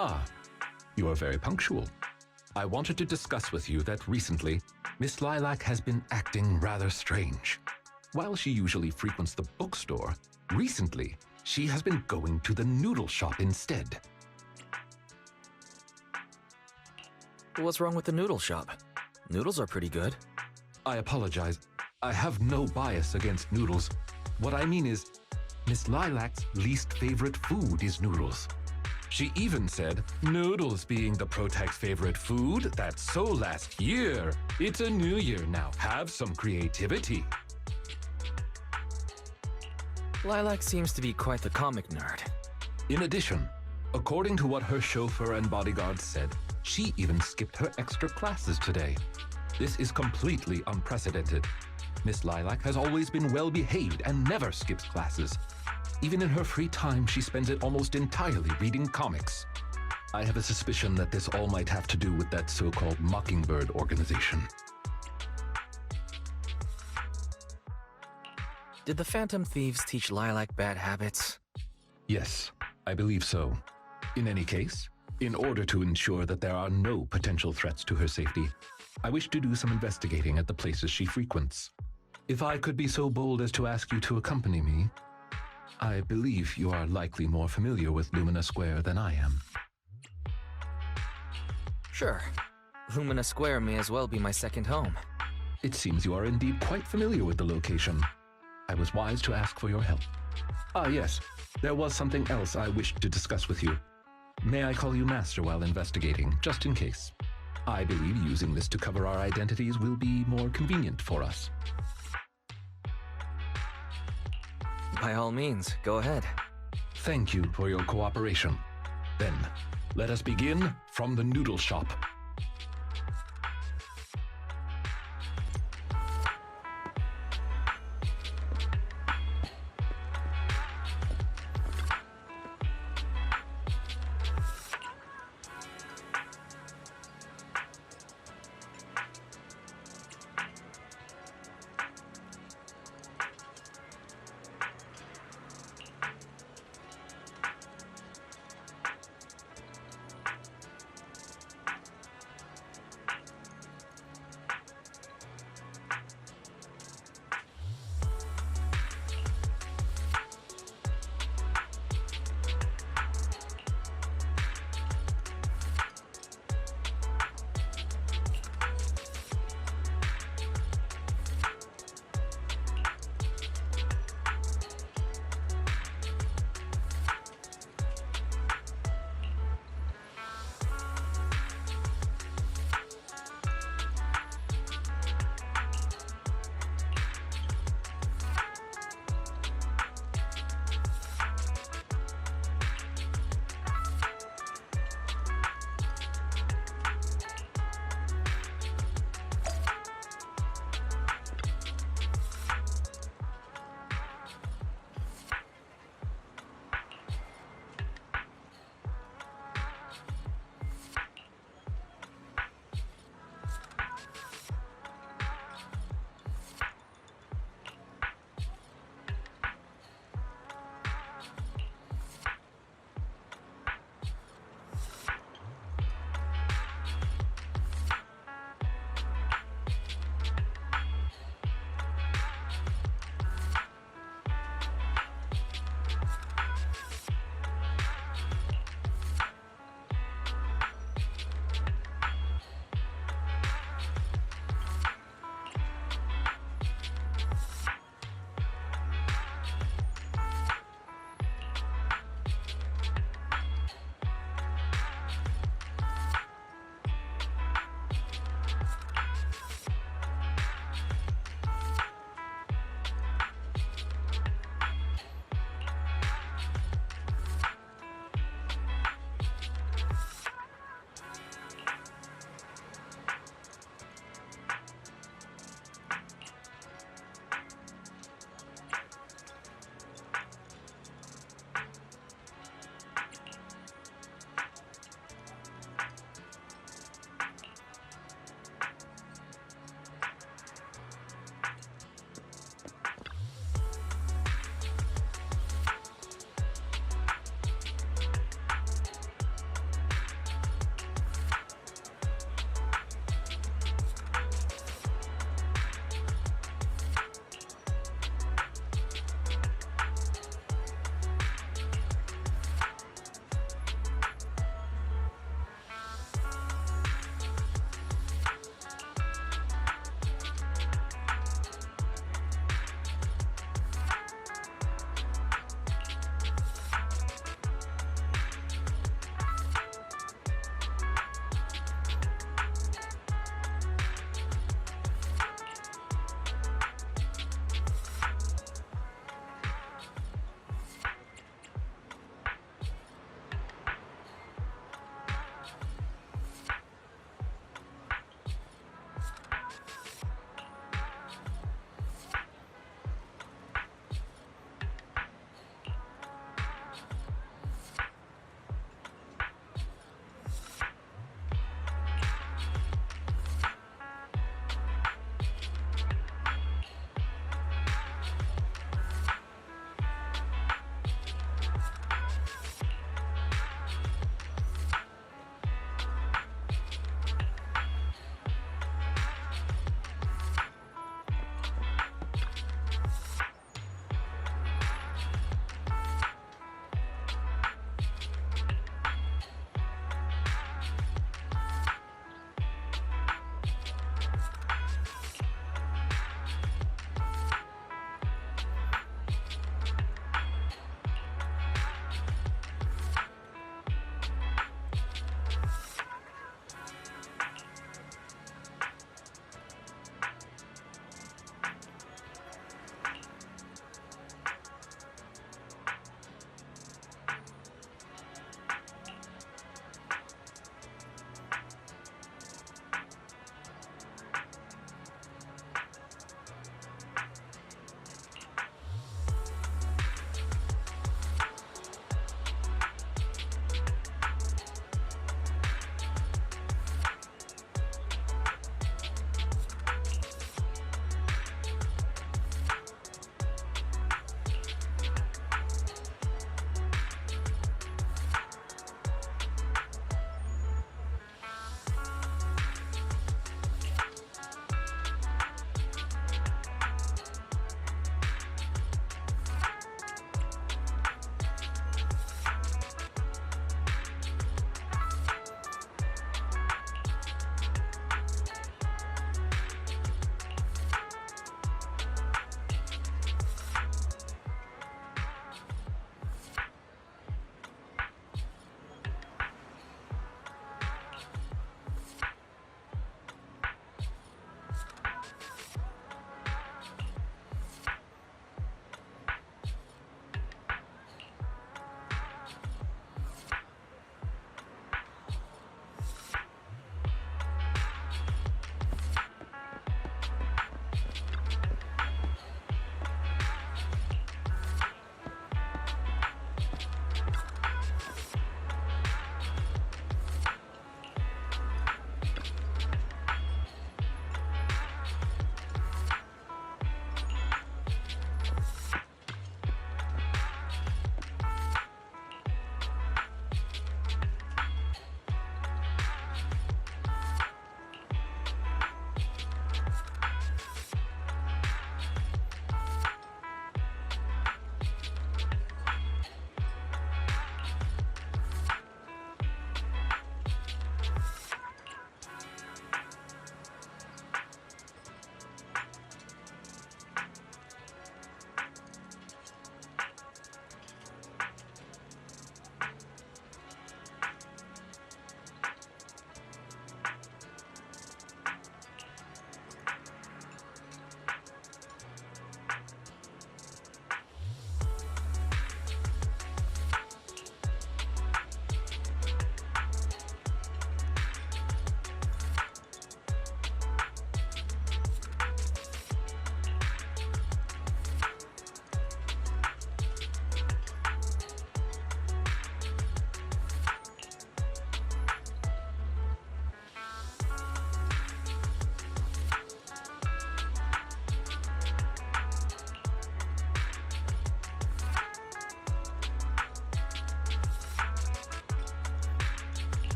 Ah, you are very punctual. I wanted to discuss with you that recently, Miss Lilac has been acting rather strange. While she usually frequents the bookstore, recently, she has been going to the noodle shop instead. What's wrong with the noodle shop? Noodles are pretty good. I apologize. I have no bias against noodles. What I mean is, Miss Lilac's least favorite food is noodles. She even said, noodles being the Protag's favorite food, that's so last year. It's a new year now. Have some creativity. Lilac seems to be quite the comic nerd. In addition, according to what her chauffeur and bodyguards said, she even skipped her extra classes today. This is completely unprecedented. Miss Lilac has always been well-behaved and never skips classes. Even in her free time, she spends it almost entirely reading comics. I have a suspicion that this all might have to do with that so-called Mockingbird organization. Did the Phantom Thieves teach Lilac bad habits? Yes, I believe so. In any case, in order to ensure that there are no potential threats to her safety, I wish to do some investigating at the places she frequents. If I could be so bold as to ask you to accompany me, I believe you are likely more familiar with Lumina Square than I am. Sure. Lumina Square may as well be my second home. It seems you are indeed quite familiar with the location. I was wise to ask for your help. Ah, yes. There was something else I wished to discuss with you. May I call you Master while investigating, just in case? I believe using this to cover our identities will be more convenient for us. By all means, go ahead. Thank you for your cooperation. Then, let us begin from the noodle shop.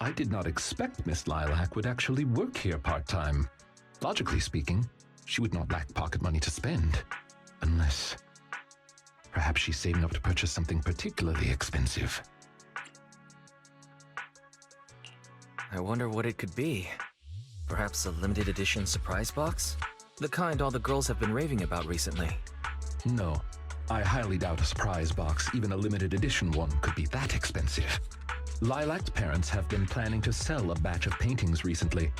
I did not expect Miss Lilac would actually work here part-time. Logically speaking, she would not lack pocket money to spend. Unless... perhaps she's saving up to purchase something particularly expensive. I wonder what it could be. Perhaps a limited edition surprise box? The kind all the girls have been raving about recently. No, I highly doubt a surprise box, even a limited edition one, could be that expensive. Lilac's parents have been planning to sell a batch of paintings recently.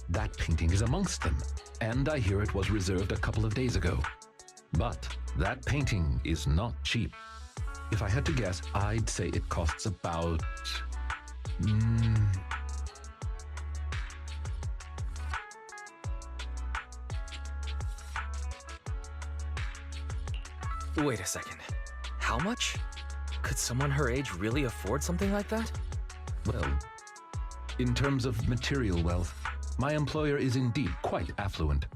That painting is amongst them, and I hear it was reserved a couple of days ago. But that painting is not cheap. If I had to guess, I'd say it costs about... Wait a second. How much? Could someone her age really afford something like that? Well, in terms of material wealth, my employer is indeed quite affluent.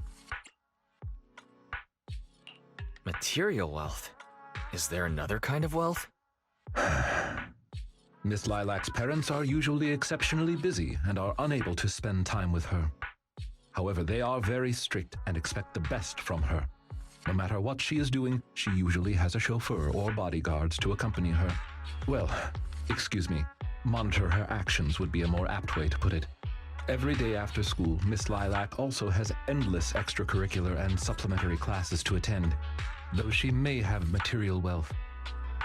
Material wealth? Is there another kind of wealth? Miss Lilac's parents are usually exceptionally busy and are unable to spend time with her. However, they are very strict and expect the best from her. No matter what she is doing, she usually has a chauffeur or bodyguards to accompany her. Well, excuse me, monitor her actions would be a more apt way to put it. Every day after school, Miss Lilac also has endless extracurricular and supplementary classes to attend. Though she may have material wealth,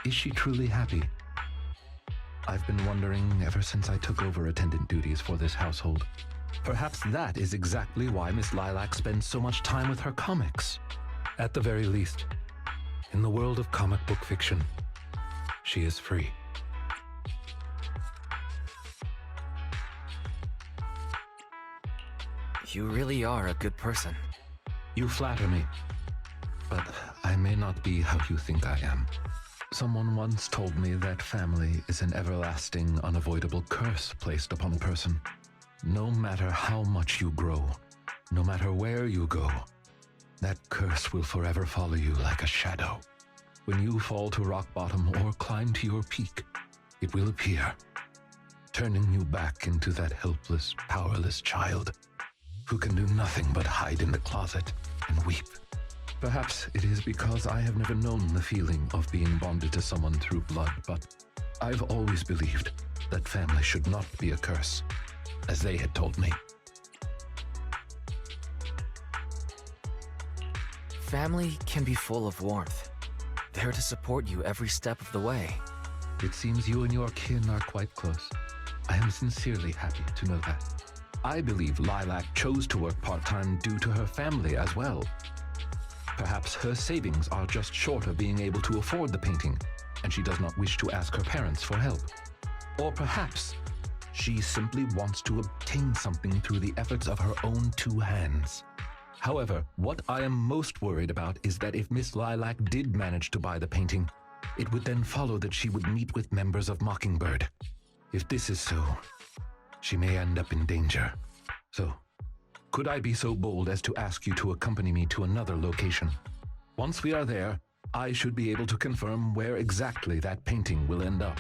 is she truly happy? I've been wondering ever since I took over attendant duties for this household. Perhaps that is exactly why Miss Lilac spends so much time with her comics. At the very least, in the world of comic book fiction, she is free. You really are a good person. You flatter me, but I may not be how you think I am. Someone once told me that family is an everlasting, unavoidable curse placed upon a person. No matter how much you grow, no matter where you go, that curse will forever follow you like a shadow. When you fall to rock bottom or climb to your peak, it will appear, turning you back into that helpless, powerless child who can do nothing but hide in the closet and weep. Perhaps it is because I have never known the feeling of being bonded to someone through blood, but I've always believed that family should not be a curse, as they had told me. Family can be full of warmth. There to support you every step of the way. It seems you and your kin are quite close. I am sincerely happy to know that. I believe Lilac chose to work part-time due to her family as well. Perhaps her savings are just short of being able to afford the painting, and she does not wish to ask her parents for help. Or perhaps she simply wants to obtain something through the efforts of her own two hands. However, what I am most worried about is that if Miss Lilac did manage to buy the painting, it would then follow that she would meet with members of Mockingbird. If this is so, she may end up in danger. So, could I be so bold as to ask you to accompany me to another location? Once we are there, I should be able to confirm where exactly that painting will end up.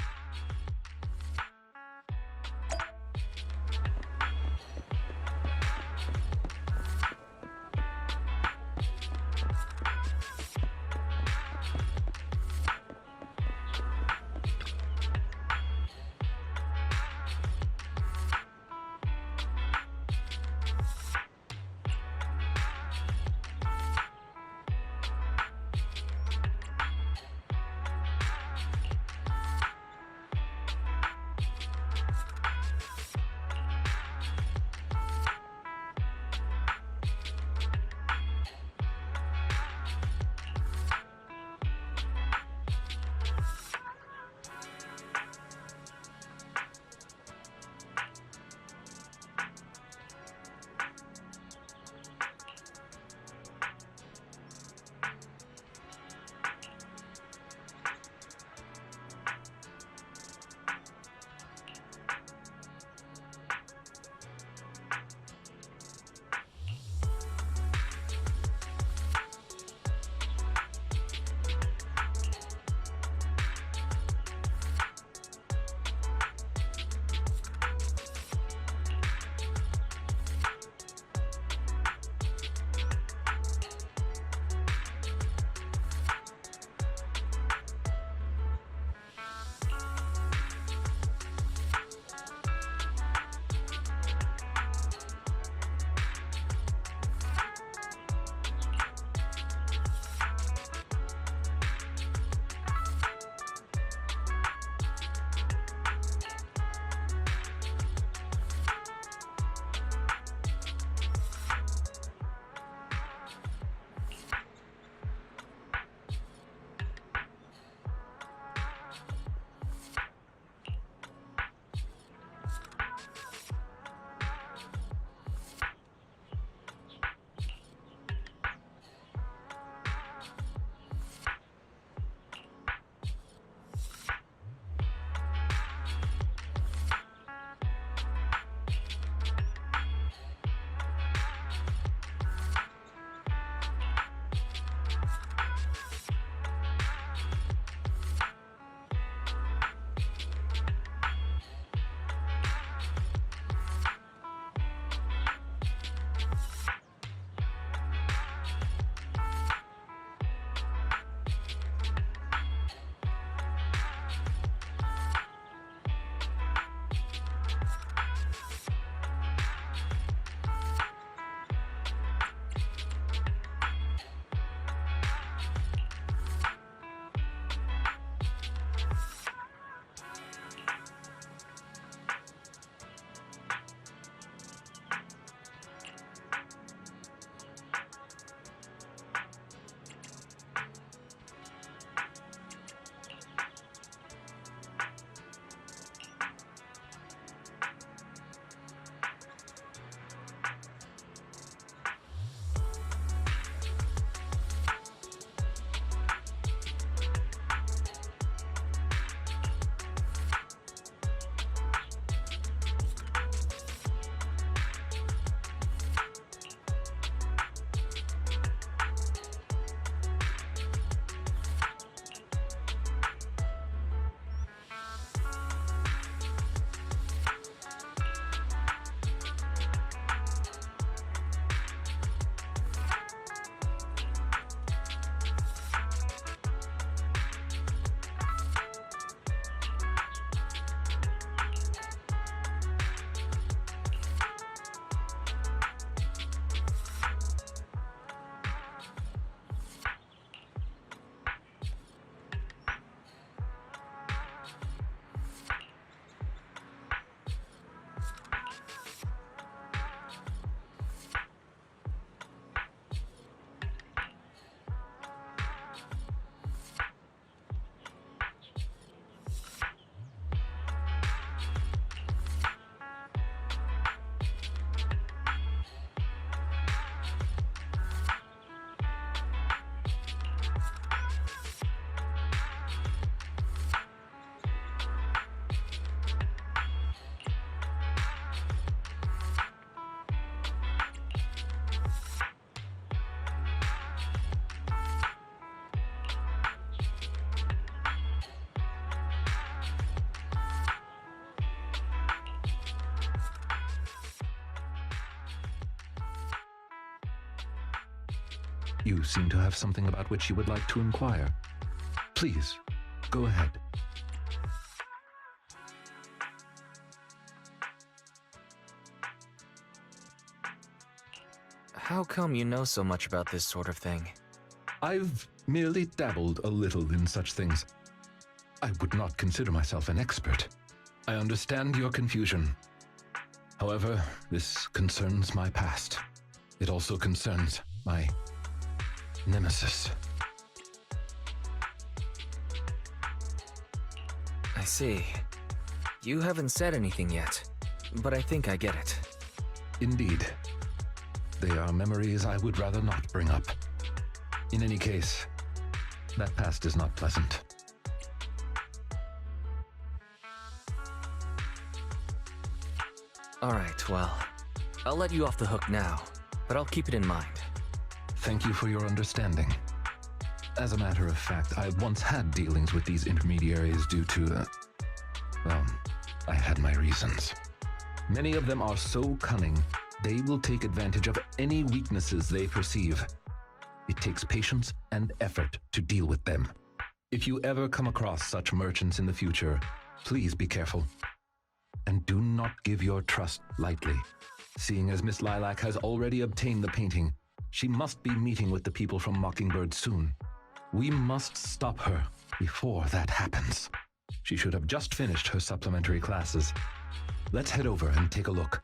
You seem to have something about which you would like to inquire. Please, go ahead. How come you know so much about this sort of thing? I've merely dabbled a little in such things. I would not consider myself an expert. I understand your confusion. However, this concerns my past. It also concerns my nemesis. I see. You haven't said anything yet, but I think I get it. Indeed. They are memories I would rather not bring up. In any case, that past is not pleasant. Alright, well, I'll let you off the hook now, but I'll keep it in mind. Thank you for your understanding. As a matter of fact, I once had dealings with these intermediaries due to, well, I had my reasons. Many of them are so cunning, they will take advantage of any weaknesses they perceive. It takes patience and effort to deal with them. If you ever come across such merchants in the future, please be careful. And do not give your trust lightly. Seeing as Miss Lilac has already obtained the painting, she must be meeting with the people from Mockingbird soon. We must stop her before that happens. She should have just finished her supplementary classes. Let's head over and take a look.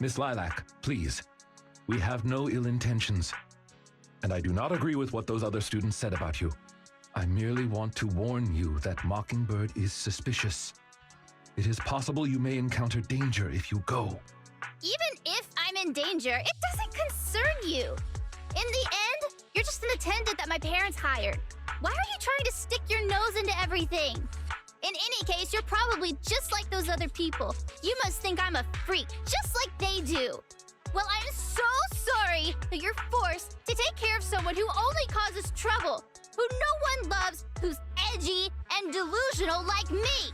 Miss Lilac, please. We have no ill intentions. And I do not agree with what those other students said about you. I merely want to warn you that Mockingbird is suspicious. It is possible you may encounter danger if you go. Even if I'm in danger, it doesn't concern you. In the end, you're just an attendant that my parents hired. Why are you trying to stick your nose into everything? In any case, you're probably just like those other people. You must think I'm a freak, just like they do. Well, I'm so sorry that you're forced to take care of someone who only causes trouble, who no one loves, who's edgy and delusional like me.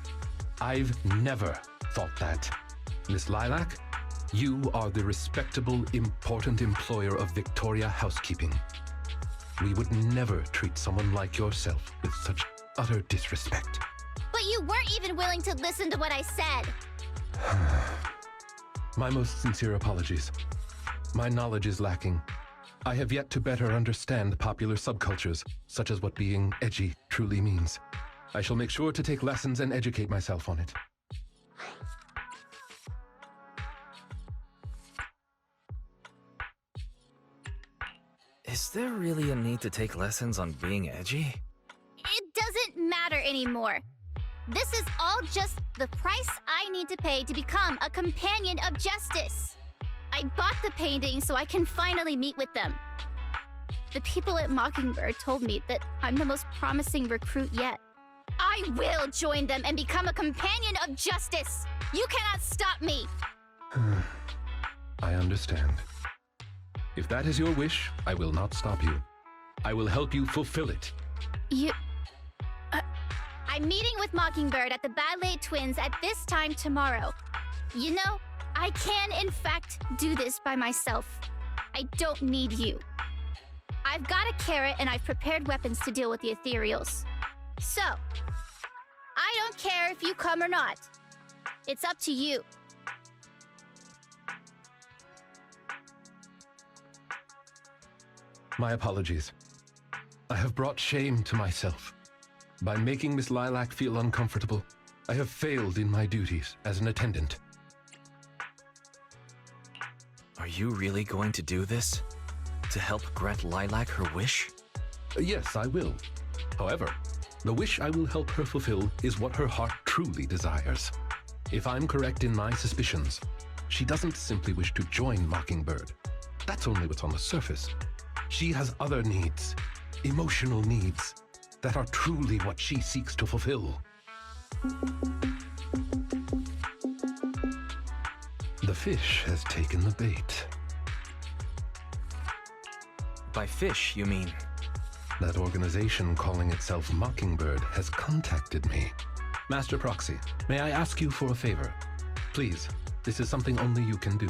I've never thought that. Miss Lilac, you are the respectable, important employer of Victoria Housekeeping. We would never treat someone like yourself with such utter disrespect. But you weren't even willing to listen to what I said. My most sincere apologies. My knowledge is lacking. I have yet to better understand popular subcultures, such as what being edgy truly means. I shall make sure to take lessons and educate myself on it. Is there really a need to take lessons on being edgy? It doesn't matter anymore. This is all just the price I need to pay to become a companion of justice. I bought the painting so I can finally meet with them. The people at Mockingbird told me that I'm the most promising recruit yet. I will join them and become a companion of justice. You cannot stop me. I understand. If that is your wish, I will not stop you. I will help you fulfill it. I'm meeting with Mockingbird at the Ballet Twins at this time tomorrow. You know, I can in fact do this by myself. I don't need you. I've got a carrot and I've prepared weapons to deal with the ethereals. So, I don't care if you come or not. It's up to you. My apologies. I have brought shame to myself. By making Miss Lilac feel uncomfortable, I have failed in my duties as an attendant. Are you really going to do this? To help grant Lilac her wish? Yes, I will. However, the wish I will help her fulfill is what her heart truly desires. If I'm correct in my suspicions, she doesn't simply wish to join Mockingbird. That's only what's on the surface. She has other needs, emotional needs, that are truly what she seeks to fulfill. The fish has taken the bait. By fish, you mean? That organization calling itself Mockingbird has contacted me. Master Proxy, may I ask you for a favor? Please, this is something only you can do.